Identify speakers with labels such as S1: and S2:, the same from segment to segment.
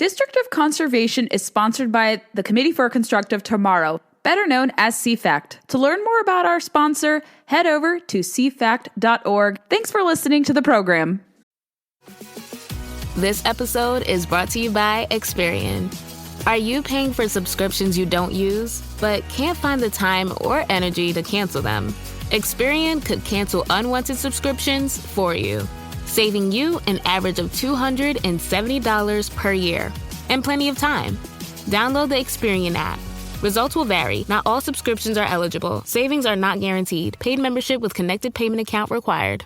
S1: District of Conservation is sponsored by the Committee for a Constructive Tomorrow, better known as CFACT. To learn more about our sponsor, head over to cfact.org. Thanks for listening to the program.
S2: This episode is brought to you by Experian. Are you paying for subscriptions you don't use, but can't find the time or energy to cancel them? Experian could cancel unwanted subscriptions for you, saving you an average of $270 per year and plenty of time. Download the Experian app. Results will vary. Not all subscriptions are eligible. Savings are not guaranteed. Paid membership with connected payment account required.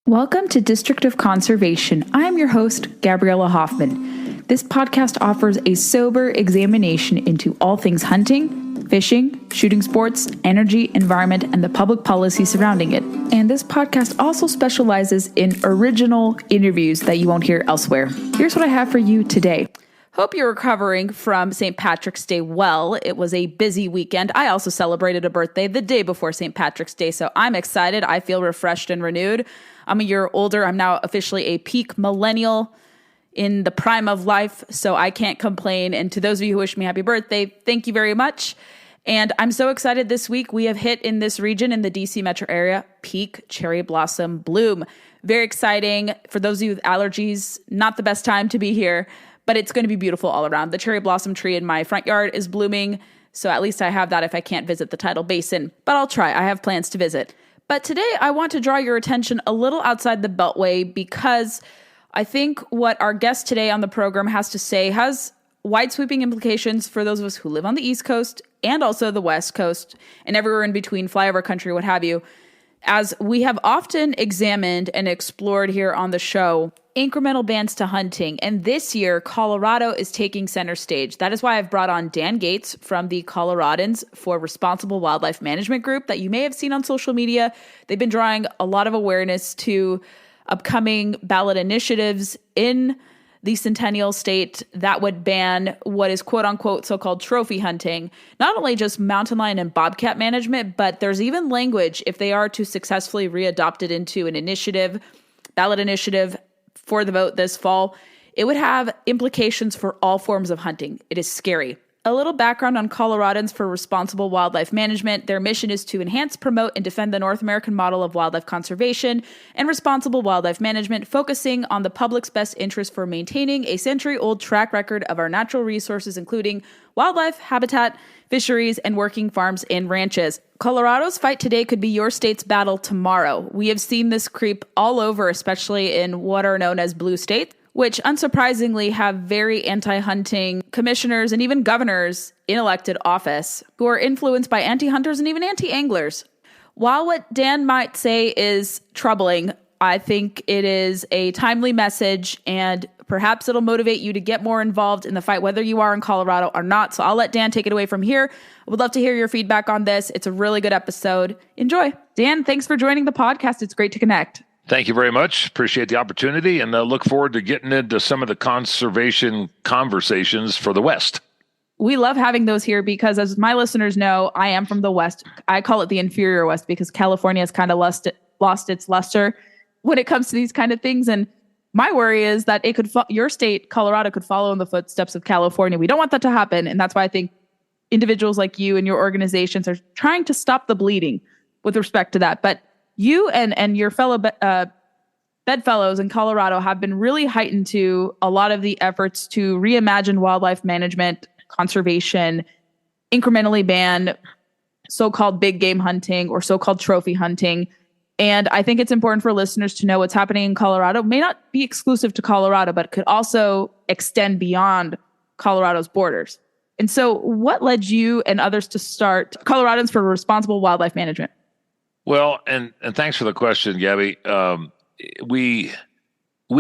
S1: Welcome to District of Conservation. I am your host, Gabriella Hoffman. This podcast offers a sober examination into all things hunting, fishing, shooting sports, energy, environment, and the public policy surrounding it. And this podcast also specializes in original interviews that you won't hear elsewhere. Here's what I have for you today. Hope you're recovering from St. Patrick's Day well. It was a busy weekend. I also celebrated a birthday the day before St. Patrick's Day, so I'm excited. I feel refreshed and renewed. I'm a year older. I'm now officially a peak millennial in the prime of life, so I can't complain. And to those of you who wish me happy birthday, thank you very much. And I'm so excited this week. We have hit in this region, in the DC metro area, peak cherry blossom bloom. Very exciting. For those of you with allergies, not the best time to be here, but it's going to be beautiful all around. The cherry blossom tree in my front yard is blooming, so at least I have that if I can't visit the tidal basin. But I'll try. I have plans to visit. But today I want to draw your attention a little outside the Beltway because I think what our guest today on the program has to say has wide-sweeping implications for those of us who live on the East Coast and also the West Coast and everywhere in between, flyover country, what have you. As we have often examined and explored here on the show, incremental bans to hunting. And this year, Colorado is taking center stage. That is why I've brought on Dan Gates from the Coloradans for Responsible Wildlife Management Group that you may have seen on social media. They've been drawing a lot of awareness to upcoming ballot initiatives in the Centennial State that would ban what is quote unquote so-called trophy hunting, not only just mountain lion and bobcat management, but there's even language if they are to successfully readopt it into an initiative, ballot initiative for the vote this fall. It would have implications for all forms of hunting. It is scary. A little background on Coloradans for Responsible Wildlife Management. Their mission is to enhance, promote, and defend the North American model of wildlife conservation and responsible wildlife management, focusing on the public's best interest for maintaining a century-old track record of our natural resources, including wildlife, habitat, fisheries, and working farms and ranches. Colorado's fight today could be your state's battle tomorrow. We have seen this creep all over, especially in what are known as blue states, which unsurprisingly have very anti-hunting commissioners and even governors in elected office who are influenced by anti-hunters and even anti-anglers. While what Dan might say is troubling, I think it is a timely message and perhaps it'll motivate you to get more involved in the fight, whether you are in Colorado or not. So I'll let Dan take it away from here. I would love to hear your feedback on this. It's a really good episode. Enjoy. Dan, thanks for joining the podcast. It's great to connect.
S3: Thank you very much. Appreciate the opportunity and look forward to getting into some of the conservation conversations for the West.
S1: We love having those here because, as my listeners know, I am from the West. I call it the inferior West because California has kind of lost its luster when it comes to these kind of things. And my worry is that it could your state, Colorado, could follow in the footsteps of California. We don't want that to happen. And that's why I think individuals like you and your organizations are trying to stop the bleeding with respect to that. But you and your fellow bedfellows in Colorado have been really heightened to a lot of the efforts to reimagine wildlife management, conservation, incrementally ban so-called big game hunting or so-called trophy hunting. And I think it's important for listeners to know what's happening in Colorado may not be exclusive to Colorado, but could also extend beyond Colorado's borders. And so what led you and others to start Coloradans for Responsible Wildlife Management?
S3: Well, and thanks for the question, Gabby. We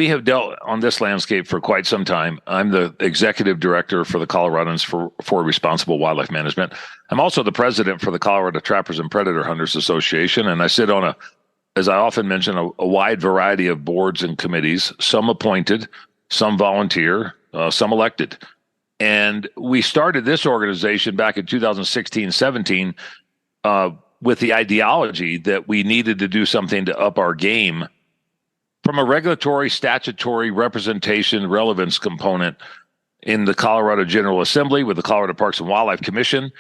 S3: have dealt on this landscape for quite some time. I'm the executive director for the Coloradans for Responsible Wildlife Management. I'm also the president for the Colorado Trappers and Predator Hunters Association, and I sit on as I often mention, a wide variety of boards and committees, some appointed, some volunteer, some elected. And we started this organization back in 2016-17 with the ideology that we needed to do something to up our game from a regulatory, statutory, representation, relevance component. in the Colorado General Assembly with the Colorado Parks and Wildlife Commission,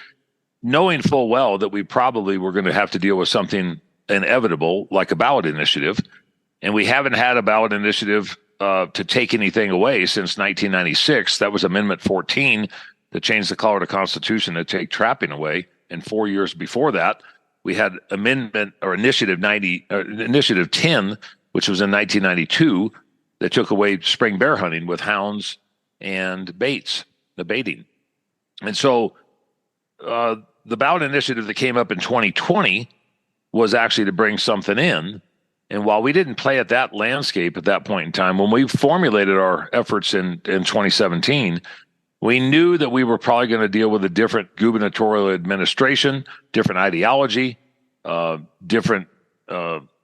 S3: knowing full well that we probably were going to have to deal with something inevitable like a ballot initiative. And we haven't had a ballot initiative to take anything away since 1996. That was Amendment 14 that changed the Colorado Constitution to take trapping away. And 4 years before that, we had Initiative 10, which was in 1992, that took away spring bear hunting with hounds and baiting. And so the ballot initiative that came up in 2020 was actually to bring something in. And while we didn't play at that landscape at that point in time, when we formulated our efforts in 2017, we knew that we were probably going to deal with a different gubernatorial administration, different ideology, different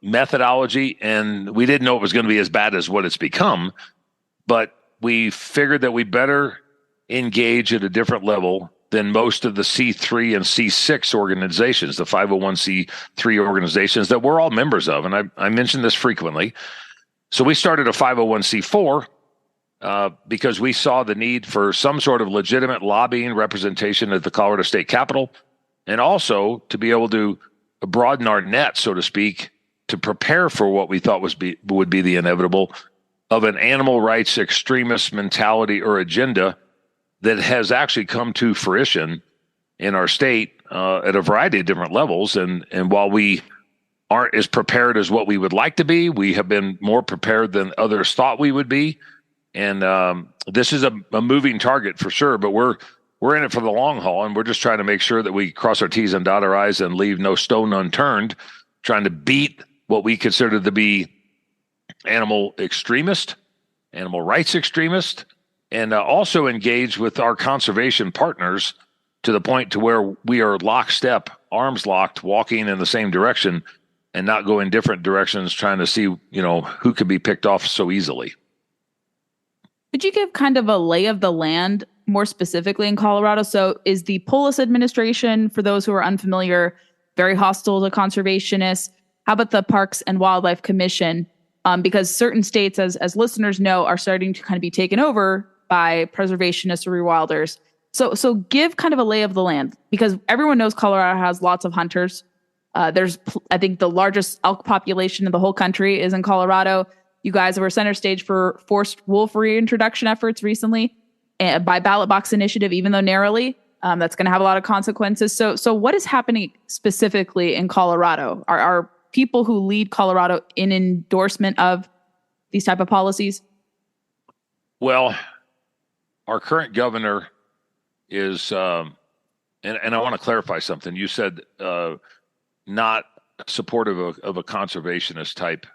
S3: methodology, and we didn't know it was going to be as bad as what it's become. But we figured that we better engage at a different level than most of the C3 and C6 organizations, the 501c3 organizations that we're all members of. And I mention this frequently. So we started a 501c4 because we saw the need for some sort of legitimate lobbying representation at the Colorado State Capitol, and also to be able to broaden our net, so to speak, to prepare for what we thought would be the inevitable of an animal rights extremist mentality or agenda that has actually come to fruition in our state at a variety of different levels. And while we aren't as prepared as what we would like to be, we have been more prepared than others thought we would be. And this is a moving target for sure, but we're in it for the long haul, and we're just trying to make sure that we cross our T's and dot our I's and leave no stone unturned, trying to beat what we consider to be animal rights extremist, and also engage with our conservation partners to the point to where we are lockstep, arms locked, walking in the same direction and not go in different directions, trying to see, who can be picked off so easily.
S1: Could you give kind of a lay of the land more specifically in Colorado? So is the Polis administration, for those who are unfamiliar, very hostile to conservationists? How about the Parks and Wildlife Commission? Because certain states, as listeners know, are starting to kind of be taken over by preservationists or rewilders. So give kind of a lay of the land, because everyone knows Colorado has lots of hunters. There's, I think, the largest elk population in the whole country is in Colorado. You guys were center stage for forced wolf reintroduction efforts recently by ballot box initiative, even though narrowly. That's going to have a lot of consequences. So what is happening specifically in Colorado? Are people who lead Colorado in endorsement of these type of policies?
S3: Well, our current governor is, and I want to clarify something. You said not supportive of a conservationist type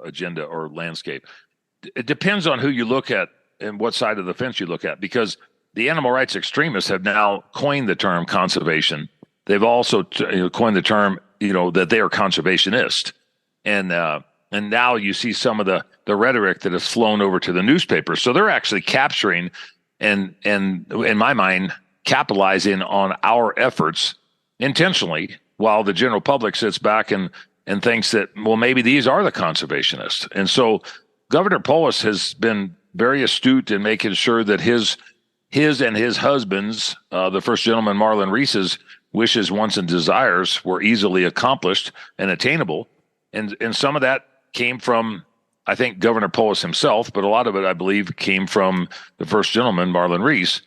S3: agenda or landscape. It depends on who you look at and what side of the fence you look at, because the animal rights extremists have now coined the term conservation. They've also coined the term, that they are conservationist. And now you see some of the rhetoric that has flown over to the newspapers. So they're actually capturing and in my mind, capitalizing on our efforts intentionally, while the general public sits back and thinks that, well, maybe these are the conservationists. And so Governor Polis has been very astute in making sure that his and his husband's, the first gentleman, Marlon Reese's, wishes, wants, and desires were easily accomplished and attainable. And some of that came from, I think, Governor Polis himself, but a lot of it, I believe, came from the first gentleman, Marlon Reese.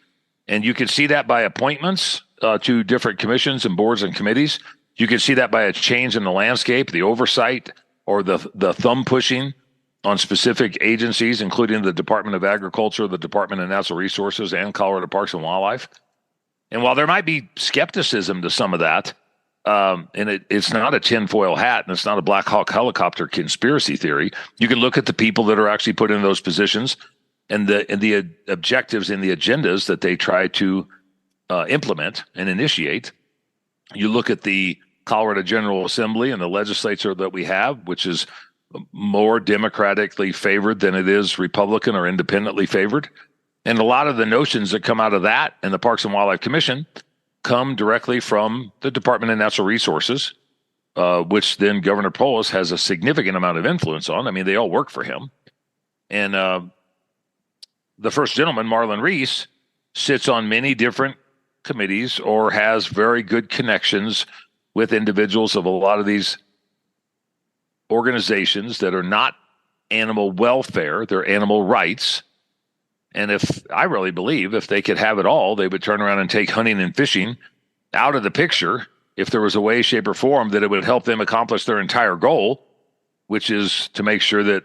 S3: And you can see that by appointments to different commissions and boards and committees. You can see that by a change in the landscape, the oversight, or the thumb pushing on specific agencies, including the Department of Agriculture, the Department of Natural Resources, and Colorado Parks and Wildlife. And while there might be skepticism to some of that, and it's not a tinfoil hat and it's not a Black Hawk helicopter conspiracy theory, you can look at the people that are actually put in those positions and the objectives and the agendas that they try to implement and initiate. You look at the Colorado General Assembly and the legislature that we have, which is more democratically favored than it is Republican or independently favored. And a lot of the notions that come out of that and the Parks and Wildlife Commission come directly from the Department of Natural Resources, which then Governor Polis has a significant amount of influence on. I mean, they all work for him. And the first gentleman, Marlon Reese, sits on many different committees or has very good connections with individuals of a lot of these organizations that are not animal welfare, they're animal rights. And I really believe if they could have it all, they would turn around and take hunting and fishing out of the picture if there was a way, shape, or form that it would help them accomplish their entire goal, which is to make sure that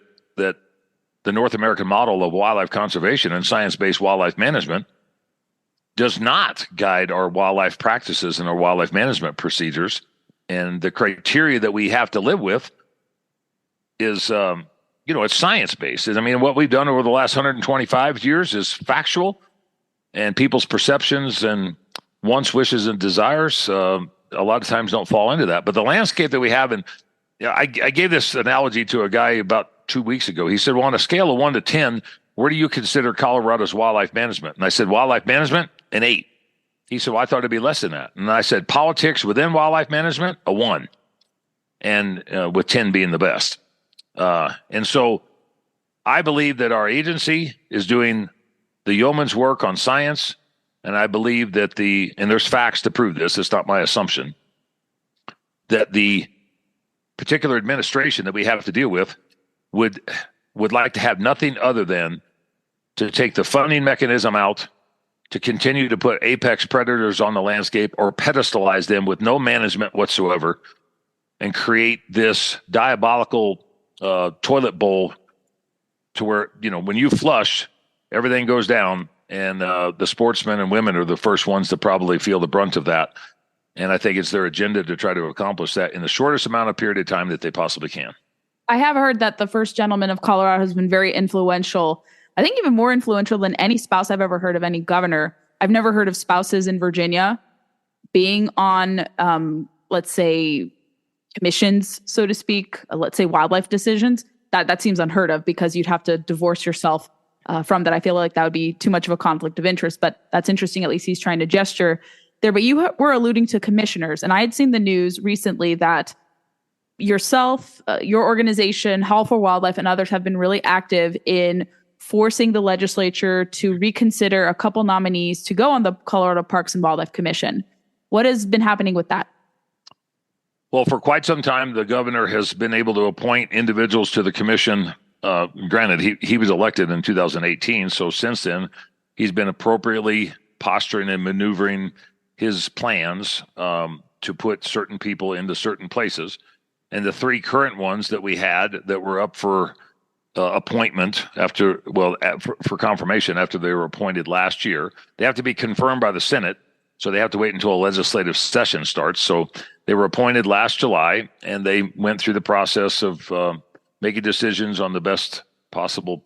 S3: the North American model of wildlife conservation and science-based wildlife management does not guide our wildlife practices and our wildlife management procedures. And the criteria that we have to live with is, it's science-based. I mean, what we've done over the last 125 years is factual, and people's perceptions and wants, wishes, and desires a lot of times don't fall into that. But the landscape that we have, and I gave this analogy to a guy about 2 weeks ago. He said, well, on a scale of 1 to 10, where do you consider Colorado's wildlife management? And I said, wildlife management, an 8. He said, well, I thought it'd be less than that. And I said, politics within wildlife management, a 1. And with 10 being the best. And so I believe that our agency is doing the yeoman's work on science. And I believe that and there's facts to prove this, it's not my assumption, that the particular administration that we have to deal with would like to have nothing other than to take the funding mechanism out, to continue to put apex predators on the landscape or pedestalize them with no management whatsoever, and create this diabolical toilet bowl to where, when you flush, everything goes down, and the sportsmen and women are the first ones to probably feel the brunt of that. And I think it's their agenda to try to accomplish that in the shortest amount of period of time that they possibly can.
S1: I have heard that the first gentleman of Colorado has been very influential. I think even more influential than any spouse I've ever heard of any governor. I've never heard of spouses in Virginia being on, let's say, commissions, so to speak, let's say wildlife decisions. That seems unheard of, because you'd have to divorce yourself from that. I feel like that would be too much of a conflict of interest, but that's interesting. At least he's trying to gesture there. But you were alluding to commissioners, and I had seen the news recently that yourself, your organization, Howl for Wildlife, and others have been really active in forcing the legislature to reconsider a couple nominees to go on the Colorado Parks and Wildlife Commission. What has been happening with that?
S3: Well, for quite some time, the governor has been able to appoint individuals to the commission. Granted, he was elected in 2018, so since then, he's been appropriately posturing and maneuvering his plans to put certain people into certain places. And the 3 current ones that we had that were up for appointment for confirmation after they were appointed last year, they have to be confirmed by the Senate. So they have to wait until a legislative session starts. So they were appointed last July, and they went through the process of making decisions on the best possible,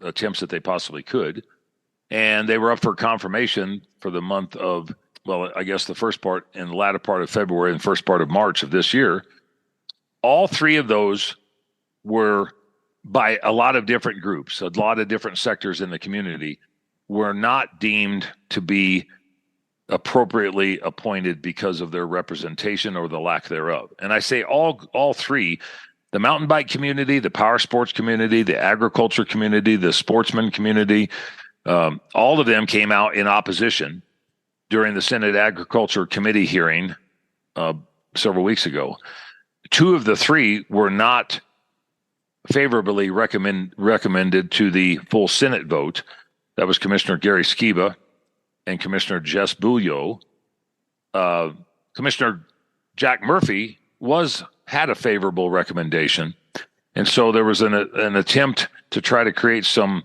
S3: attempts that they possibly could. And they were up for confirmation for the month of, I guess the first part and the latter part of February and first part of March of this year. All 3 of those were by a lot of different groups, a lot of different sectors in the community, were not deemed to be appropriately appointed because of their representation or the lack thereof. And I say all 3, the mountain bike community, the power sports community, the agriculture community, the sportsman community, all of them came out in opposition during the Senate Agriculture Committee hearing several weeks ago. 2 of the 3 were not favorably recommended to the full Senate vote. That was Commissioner Gary Skiba and Commissioner Jess Bouillot. Commissioner Jack Murphy had a favorable recommendation, and so there was an attempt to try to create some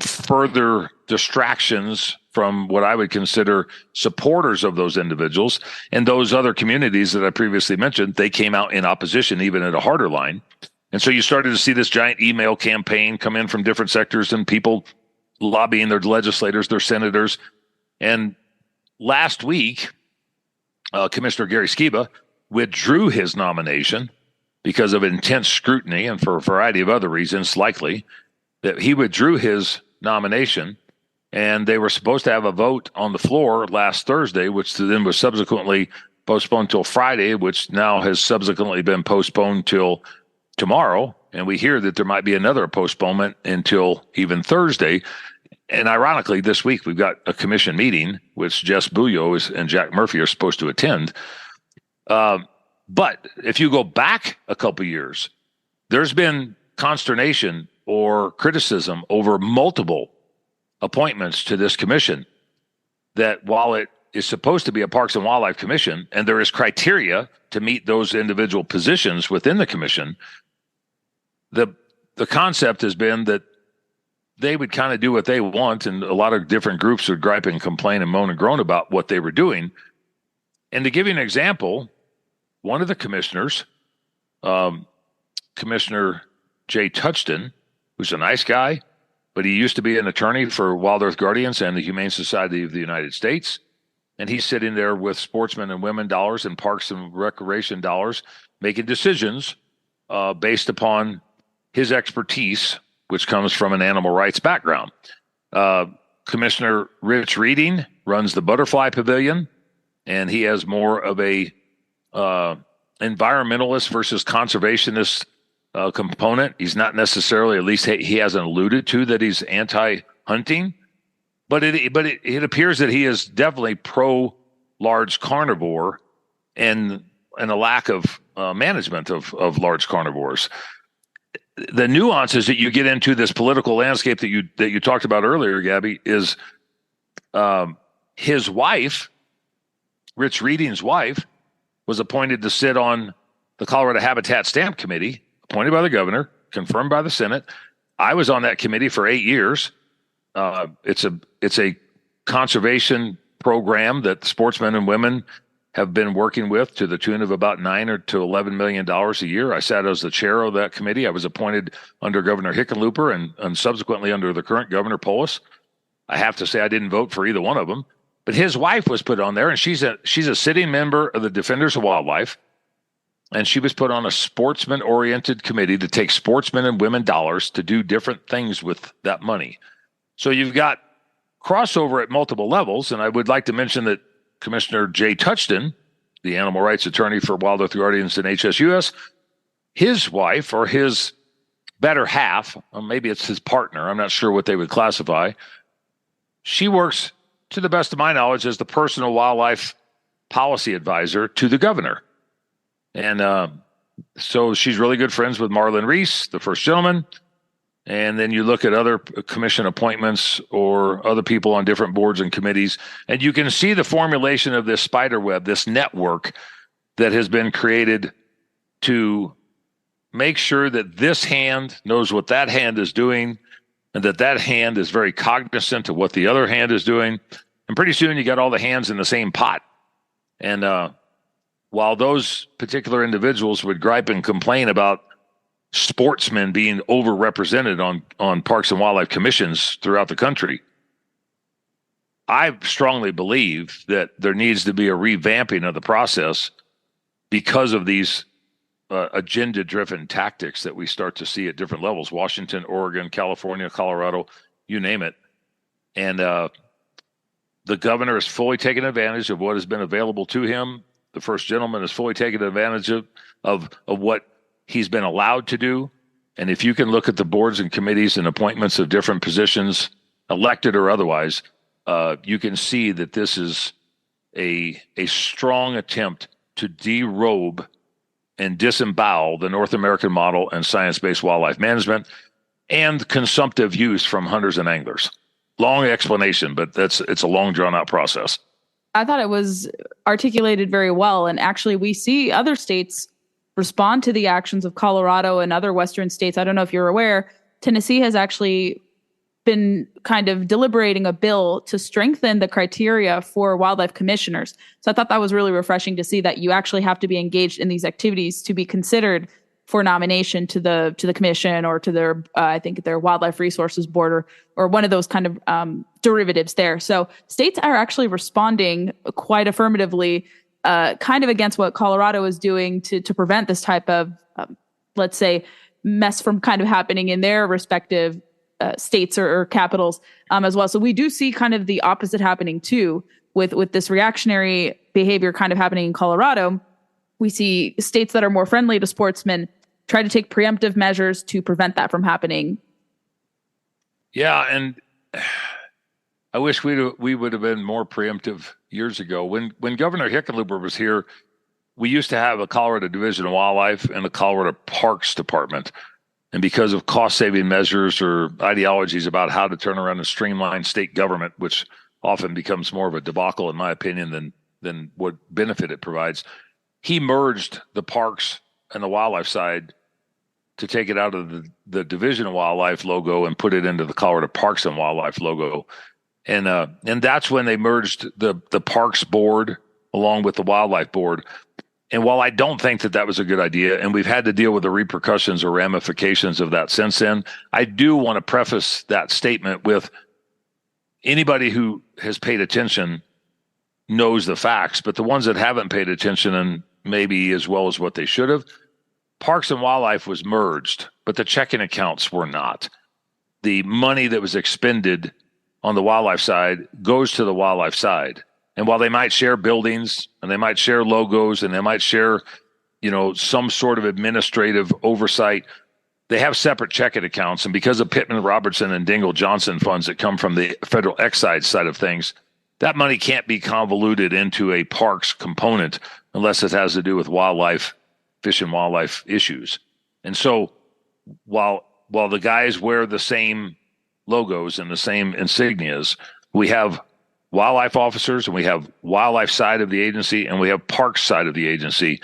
S3: further distractions from what I would consider supporters of those individuals. And those other communities that I previously mentioned, they came out in opposition, even at a harder line. And so you started to see this giant email campaign come in from different sectors and people lobbying their legislators, their senators. And last week, Commissioner Gary Skiba withdrew his nomination because of intense scrutiny and for a variety of other reasons, likely, that he withdrew his nomination. And they were supposed to have a vote on the floor last Thursday, which then was subsequently postponed till Friday, which now has subsequently been postponed till tomorrow. And we hear that there might be another postponement until even Thursday. And ironically, this week we've got a commission meeting, which Jess Bouillot and Jack Murphy are supposed to attend. But if you go back a couple of years, there's been consternation or criticism over multiple appointments to this commission, that while it is supposed to be a Parks and Wildlife Commission, and there is criteria to meet those individual positions within the commission, the concept has been that they would kind of do what they want, and a lot of different groups would gripe and complain and moan and groan about what they were doing. And to give you an example, one of the commissioners, Commissioner Jay Touchton, who's a nice guy, but he used to be an attorney for Wild Earth Guardians and the Humane Society of the United States. And he's sitting there with sportsmen and women dollars and parks and recreation dollars, making decisions based upon his expertise, which comes from an animal rights background. Commissioner Rich Reading runs the Butterfly Pavilion, and he has more of a environmentalist versus conservationist component. He's not necessarily, at least he hasn't alluded to that he's anti-hunting, but it appears that he is definitely pro-large carnivore and a lack of management of large carnivores. The nuances that you get into this political landscape that you talked about earlier, Gabby, is his wife, Rich Reading's wife, was appointed to sit on the Colorado Habitat Stamp Committee, appointed by the governor, confirmed by the Senate. I was on that committee for 8 years. It's a conservation program that sportsmen and women have been working with to the tune of about $9 to $11 million a year. I sat as the chair of that committee. I was appointed under Governor Hickenlooper and subsequently under the current Governor Polis. I have to say I didn't vote for either one of them, but his wife was put on there, and she's a sitting member of the Defenders of Wildlife, and she was put on a sportsman-oriented committee to take sportsmen and women dollars to do different things with that money. So you've got crossover at multiple levels, and I would like to mention that Commissioner Jay Touchton, the animal rights attorney for Wild Earth Guardians and HSUS, his wife, or his better half, or maybe it's his partner, I'm not sure what they would classify, she works, to the best of my knowledge, as the personal wildlife policy advisor to the governor. And so she's really good friends with Marlon Reese, the first gentleman. And then you look at other commission appointments or other people on different boards and committees, and you can see the formulation of this spider web, this network that has been created to make sure that this hand knows what that hand is doing, and that hand is very cognizant of what the other hand is doing. And pretty soon you got all the hands in the same pot. And while those particular individuals would gripe and complain about sportsmen being overrepresented on parks and wildlife commissions throughout the country, I strongly believe that there needs to be a revamping of the process because of these agenda-driven tactics that we start to see at different levels: Washington, Oregon, California, Colorado, you name it. And the governor has fully taken advantage of what has been available to him. The first gentleman has fully taken advantage of what he's been allowed to do. And if you can look at the boards and committees and appointments of different positions, elected or otherwise, you can see that this is a strong attempt to derobe and disembowel the North American model and science-based wildlife management and consumptive use from hunters and anglers. Long explanation, but it's a long, drawn-out process.
S1: I thought it was articulated very well. And actually, we see other states respond to the actions of Colorado and other Western states. I don't know if you're aware, Tennessee has actually been kind of deliberating a bill to strengthen the criteria for wildlife commissioners. So I thought that was really refreshing to see that you actually have to be engaged in these activities to be considered for nomination to the commission or to their, I think their wildlife resources board or one of those kind of derivatives there. So states are actually responding quite affirmatively, kind of against what Colorado is doing to prevent this type of, let's say, mess from kind of happening in their respective states or capitals as well. So we do see kind of the opposite happening too with this reactionary behavior kind of happening in Colorado. We see states that are more friendly to sportsmen try to take preemptive measures to prevent that from happening.
S3: Yeah, and I wish we would have been more preemptive years ago. When Governor Hickenlooper was here, we used to have a Colorado Division of Wildlife and a Colorado Parks Department. And because of cost-saving measures or ideologies about how to turn around and streamline state government, which often becomes more of a debacle, in my opinion, than what benefit it provides, he merged the parks and the wildlife side to take it out of the Division of Wildlife logo and put it into the Colorado Parks and Wildlife logo. And that's when they merged the Parks Board along with the Wildlife Board. And while I don't think that was a good idea, and we've had to deal with the repercussions or ramifications of that since then, I do want to preface that statement with anybody who has paid attention knows the facts, but the ones that haven't paid attention, and maybe as well as what they should have, Parks and Wildlife was merged, but the checking accounts were not. The money that was expended on the wildlife side goes to the wildlife side. And while they might share buildings and they might share logos and they might share, some sort of administrative oversight, they have separate checking accounts. And because of Pittman Robertson and Dingell Johnson funds that come from the federal excise side of things, that money can't be convoluted into a parks component unless it has to do with wildlife, fish and wildlife issues. And so while the guys wear the same logos and the same insignias, we have wildlife officers and we have wildlife side of the agency and we have parks side of the agency.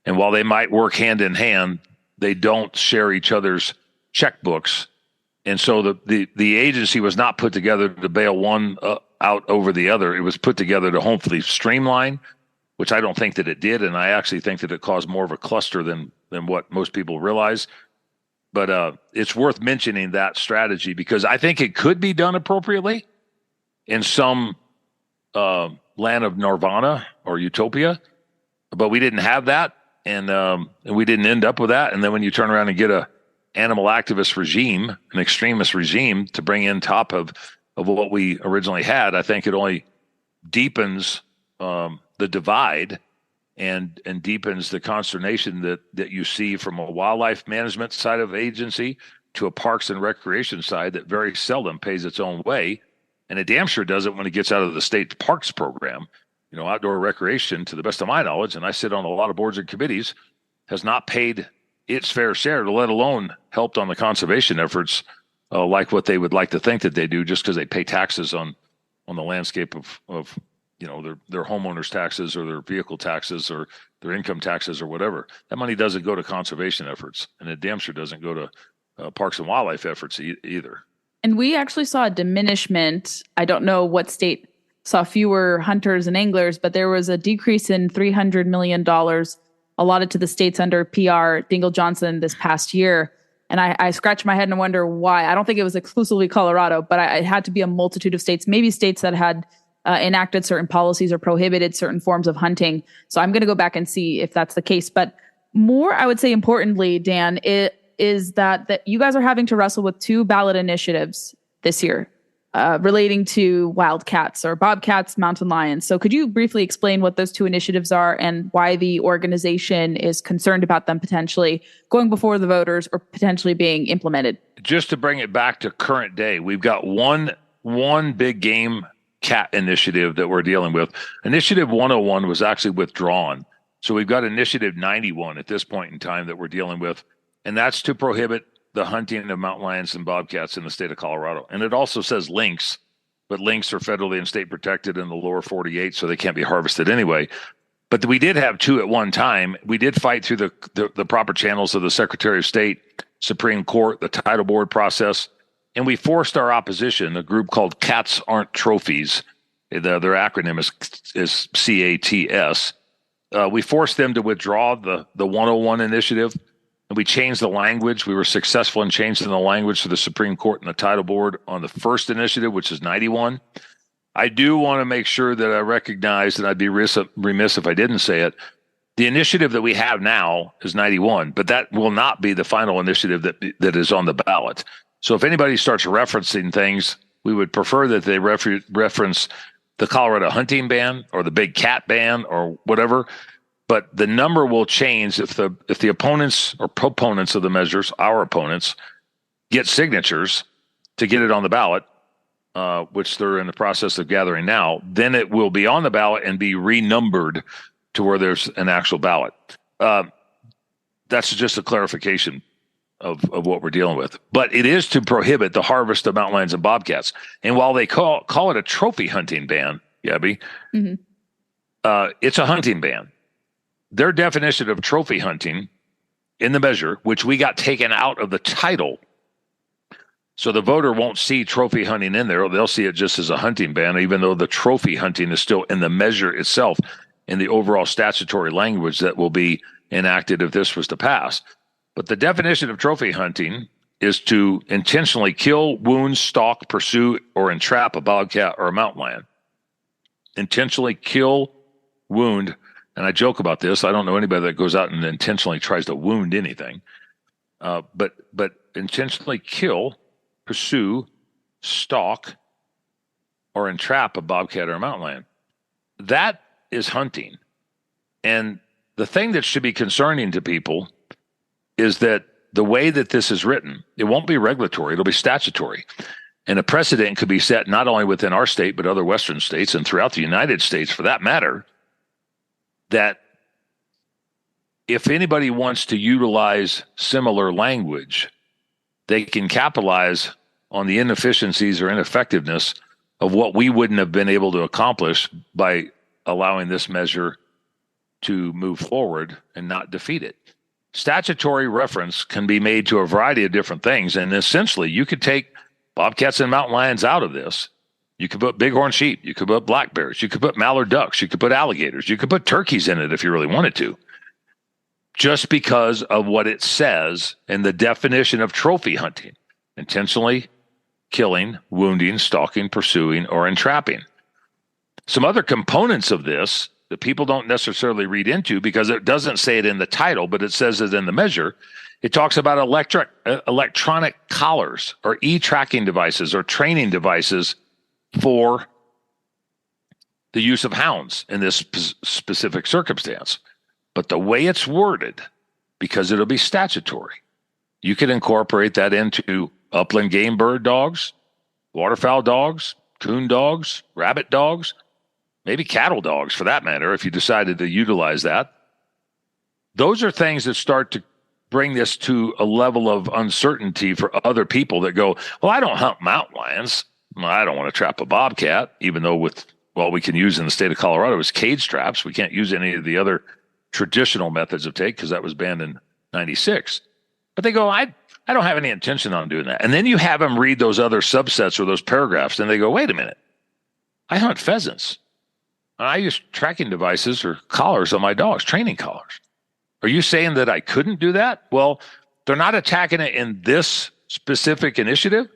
S3: And while they might work hand in hand, they don't share each other's checkbooks. And so the agency was not put together to bail one out over the other. It was put together to hopefully streamline, which I don't think that it did. And I actually think that it caused more of a cluster than what most people realize. But it's worth mentioning that strategy because I think it could be done appropriately in some land of nirvana or utopia, but we didn't have that, and we didn't end up with that. And then when you turn around and get a animal activist regime, an extremist regime to bring in top of what we originally had, I think it only deepens the divide and deepens the consternation that you see from a wildlife management side of agency to a parks and recreation side that very seldom pays its own way. And it damn sure does it when it gets out of the state parks program. Outdoor recreation, to the best of my knowledge, and I sit on a lot of boards and committees, has not paid its fair share, let alone helped on the conservation efforts like what they would like to think that they do just because they pay taxes on the landscape of their homeowners taxes or their vehicle taxes or their income taxes or whatever. That money doesn't go to conservation efforts, and it damn sure doesn't go to parks and wildlife efforts either.
S1: And we actually saw a diminishment. I don't know what state saw fewer hunters and anglers, but there was a decrease in $300 million allotted to the states under PR Dingell Johnson this past year. And I scratch my head and wonder why. I don't think it was exclusively Colorado, but it had to be a multitude of states, maybe states that had enacted certain policies or prohibited certain forms of hunting. So I'm going to go back and see if that's the case. But more, I would say importantly, Dan, it is that you guys are having to wrestle with two ballot initiatives this year relating to wildcats or bobcats, mountain lions. So could you briefly explain what those two initiatives are and why the organization is concerned about them potentially going before the voters or potentially being implemented?
S3: Just to bring it back to current day, we've got one big game cat initiative that we're dealing with. Initiative 101 was actually withdrawn. So we've got Initiative 91 at this point in time that we're dealing with. And that's to prohibit the hunting of mountain lions and bobcats in the state of Colorado. And it also says lynx, but lynx are federally and state protected in the lower 48, so they can't be harvested anyway. But we did have two at one time. We did fight through the proper channels of the Secretary of State, Supreme Court, the title board process, and we forced our opposition, a group called Cats Aren't Trophies. Their acronym is CATS. We forced them to withdraw the 101 initiative. And we changed the language. We were successful in changing the language to the Supreme Court and the title board on the first initiative, which is 91. I do want to make sure that I recognize, and I'd be remiss if I didn't say it, the initiative that we have now is 91, but that will not be the final initiative that is on the ballot. So if anybody starts referencing things, we would prefer that they reference the Colorado hunting ban or the big cat ban or whatever. but the number will change if the opponents or proponents of the measures, our opponents, get signatures to get it on the ballot, which they're in the process of gathering now. Then it will be on the ballot and be renumbered to where there's an actual ballot. That's just a clarification of what we're dealing with. But it is to prohibit the harvest of mountain lions and bobcats. And while they call it a trophy hunting ban, Gabby, it's a hunting ban. Their definition of trophy hunting in the measure, which we got taken out of the title, so the voter won't see trophy hunting in there. They'll see it just as a hunting ban, even though the trophy hunting is still in the measure itself, in the overall statutory language that will be enacted if this was to pass. But the definition of trophy hunting is to intentionally kill, wound, stalk, pursue, or entrap a bobcat or a mountain lion. Intentionally kill, wound, and I joke about this. I don't know anybody that goes out and intentionally tries to wound anything. But intentionally kill, pursue, stalk, or entrap a bobcat or a mountain lion. That is hunting. And the thing that should be concerning to people is that the way that this is written, it won't be regulatory, it'll be statutory. And a precedent could be set not only within our state, but other Western states and throughout the United States for that matter, that if anybody wants to utilize similar language, they can capitalize on the inefficiencies or ineffectiveness of what we wouldn't have been able to accomplish by allowing this measure to move forward and not defeat it. Statutory reference can be made to a variety of different things, and essentially you could take bobcats and mountain lions out of this. You could put bighorn sheep, you could put black bears, you could put mallard ducks, you could put alligators, you could put turkeys in it if you really wanted to, just because of what it says in the definition of trophy hunting: intentionally killing, wounding, stalking, pursuing, or entrapping. Some other components of this that people don't necessarily read into, because it doesn't say it in the title, but it says it in the measure. It talks about electronic collars or e-tracking devices or training devices for the use of hounds in this specific circumstance. But the way it's worded, because it'll be statutory, you could incorporate that into upland game bird dogs, waterfowl dogs, coon dogs, rabbit dogs, maybe cattle dogs for that matter, if you decided to utilize that. Those are things that start to bring this to a level of uncertainty for other people that go, well, I don't hunt mountain lions. I don't want to trap a bobcat, even though we can use in the state of Colorado is cage traps. We can't use any of the other traditional methods of take because that was banned in 96. But they go, I don't have any intention on doing that. And then you have them read those other subsets or those paragraphs, and they go, wait a minute, I hunt pheasants. And I use tracking devices or collars on my dogs, training collars. Are you saying that I couldn't do that? Well, they're not attacking it in this specific initiative,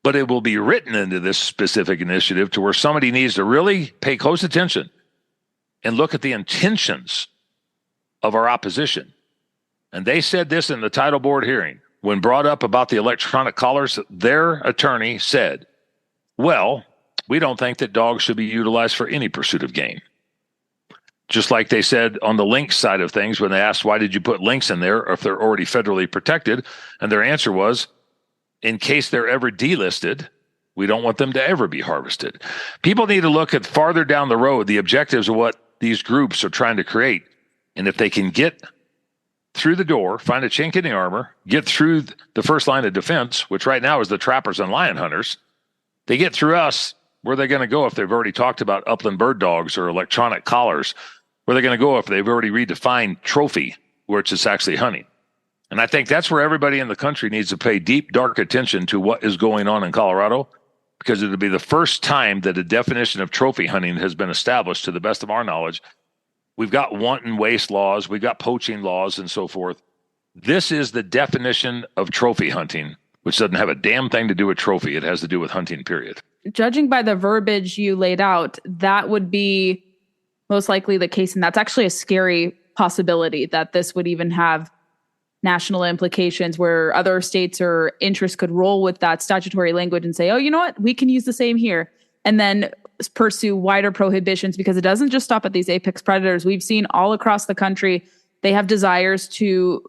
S3: but it will be written into this specific initiative to where somebody needs to really pay close attention and look at the intentions of our opposition. And they said this in the title board hearing. When brought up about the electronic collars, their attorney said, well, we don't think that dogs should be utilized for any pursuit of game. Just like they said on the lynx side of things when they asked, why did you put lynx in there if they're already federally protected? And their answer was, in case they're ever delisted, we don't want them to ever be harvested. People need to look at farther down the road, the objectives of what these groups are trying to create. And if they can get through the door, find a chink in the armor, get through the first line of defense, which right now is the trappers and lion hunters, they get through us, where are they going to go if they've already talked about upland bird dogs or electronic collars? Where are they going to go if they've already redefined trophy, which is actually hunting? And I think that's where everybody in the country needs to pay deep, dark attention to what is going on in Colorado, because it'll be the first time that a definition of trophy hunting has been established to the best of our knowledge. We've got wanton waste laws, we've got poaching laws and so forth. This is the definition of trophy hunting, which doesn't have a damn thing to do with trophy. It has to do with hunting, period.
S1: Judging by the verbiage you laid out, that would be most likely the case. And that's actually a scary possibility that this would even have national implications where other states or interests could roll with that statutory language and say, oh, you know what? We can use the same here. And then pursue wider prohibitions, because it doesn't just stop at these apex predators. We've seen all across the country, they have desires to,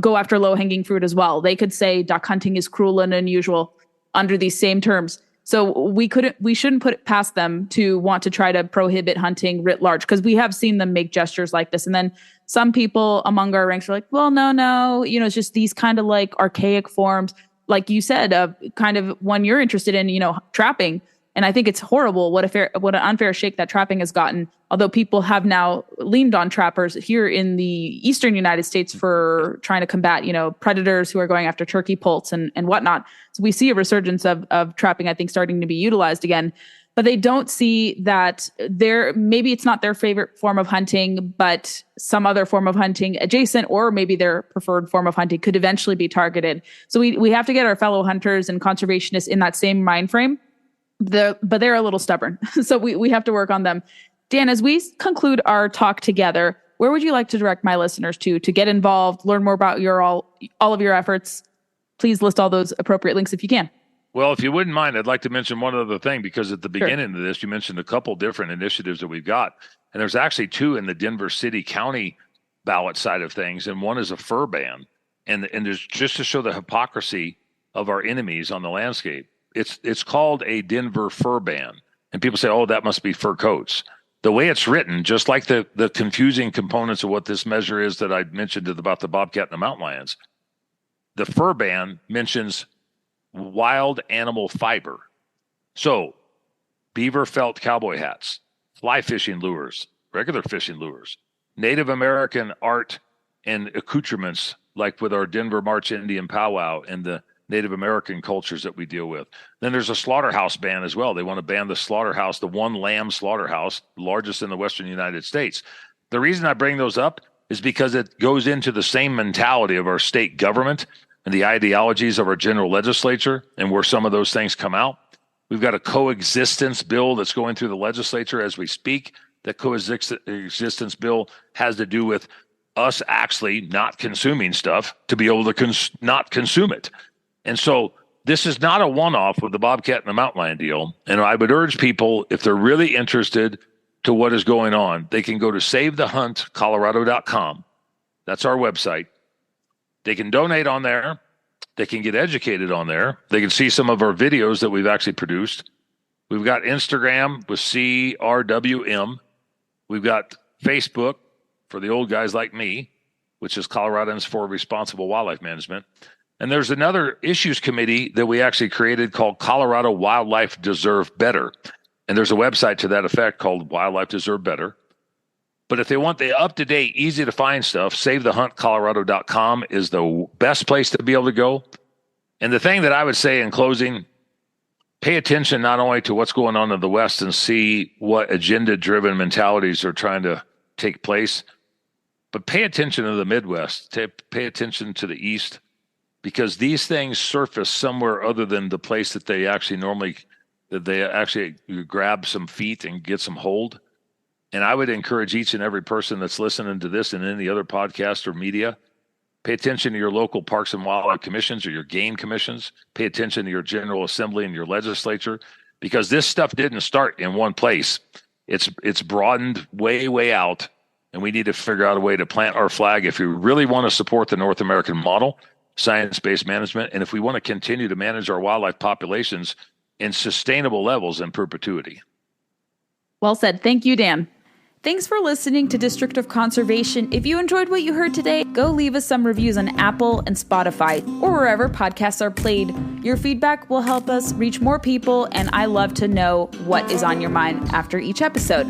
S1: go after low-hanging fruit as well. They could say duck hunting is cruel and unusual under these same terms. So we shouldn't put it past them to want to try to prohibit hunting writ large, because we have seen them make gestures like this. And then some people among our ranks are like, well, no, it's just these kind of like archaic forms, like you said, kind of when you're interested in, trapping. And I think it's horrible what an unfair shake that trapping has gotten. Although people have now leaned on trappers here in the eastern United States for trying to combat, predators who are going after turkey poults and whatnot. So we see a resurgence of trapping, I think, starting to be utilized again. But they don't see that maybe it's not their favorite form of hunting, but some other form of hunting adjacent, or maybe their preferred form of hunting could eventually be targeted. So we have to get our fellow hunters and conservationists in that same mind frame. But they're a little stubborn. So we have to work on them. Dan, as we conclude our talk together, where would you like to direct my listeners to get involved, learn more about all of your efforts? Please list all those appropriate links if you can.
S3: Well, if you wouldn't mind, I'd like to mention one other thing, because at the beginning of this, you mentioned a couple different initiatives that we've got. And there's actually two in the Denver City County ballot side of things. And one is a fur ban. And there's just to show the hypocrisy of our enemies on the landscape. It's called a Denver fur ban. And people say, oh, that must be fur coats. The way it's written, just like the confusing components of what this measure is that I mentioned about the bobcat and the mountain lions, the fur ban mentions wild animal fiber. So beaver felt cowboy hats, fly fishing lures, regular fishing lures, Native American art and accoutrements, like with our Denver March Indian powwow and the Native American cultures that we deal with. Then there's a slaughterhouse ban as well. They want to ban the slaughterhouse, the one lamb slaughterhouse, largest in the Western United States. The reason I bring those up is because it goes into the same mentality of our state government and the ideologies of our general legislature and where some of those things come out. We've got a coexistence bill that's going through the legislature as we speak. That coexistence bill has to do with us actually not consuming stuff to be able to not consume it. And so this is not a one-off with the bobcat and the mountain lion deal. And I would urge people, if they're really interested to what is going on, they can go to SaveTheHuntColorado.com. That's our website. They can donate on there. They can get educated on there. They can see some of our videos that we've actually produced. We've got Instagram with CRWM. We've got Facebook for the old guys like me, which is Coloradans for Responsible Wildlife Management. And there's another issues committee that we actually created called Colorado Wildlife Deserve Better. And there's a website to that effect called Wildlife Deserve Better. But if they want the up-to-date, easy-to-find stuff, SaveTheHuntColorado.com is the best place to be able to go. And the thing that I would say in closing, pay attention not only to what's going on in the West and see what agenda-driven mentalities are trying to take place, but pay attention to the Midwest, pay attention to the East, because these things surface somewhere other than the place that they actually grab some feet and get some hold. And I would encourage each and every person that's listening to this and any other podcast or media, pay attention to your local parks and wildlife commissions or your game commissions. Pay attention to your General Assembly and your legislature, because this stuff didn't start in one place. It's broadened way out, and we need to figure out a way to plant our flag if we really want to support the North American model, science-based management, and if we want to continue to manage our wildlife populations in sustainable levels in perpetuity.
S1: Well said. Thank you, Dan. Thanks for listening to District of Conservation. If you enjoyed what you heard today, go leave us some reviews on Apple and Spotify or wherever podcasts are played. Your feedback will help us reach more people, and I love to know what is on your mind after each episode.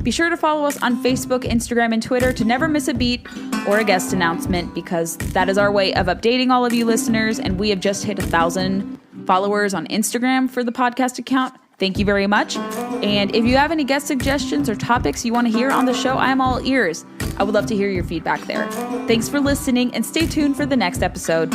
S1: Be sure to follow us on Facebook, Instagram, and Twitter to never miss a beat or a guest announcement, because that is our way of updating all of you listeners, and we have just hit 1,000 followers on Instagram for the podcast account. Thank you very much. And if you have any guest suggestions or topics you want to hear on the show, I am all ears. I would love to hear your feedback there. Thanks for listening, and stay tuned for the next episode.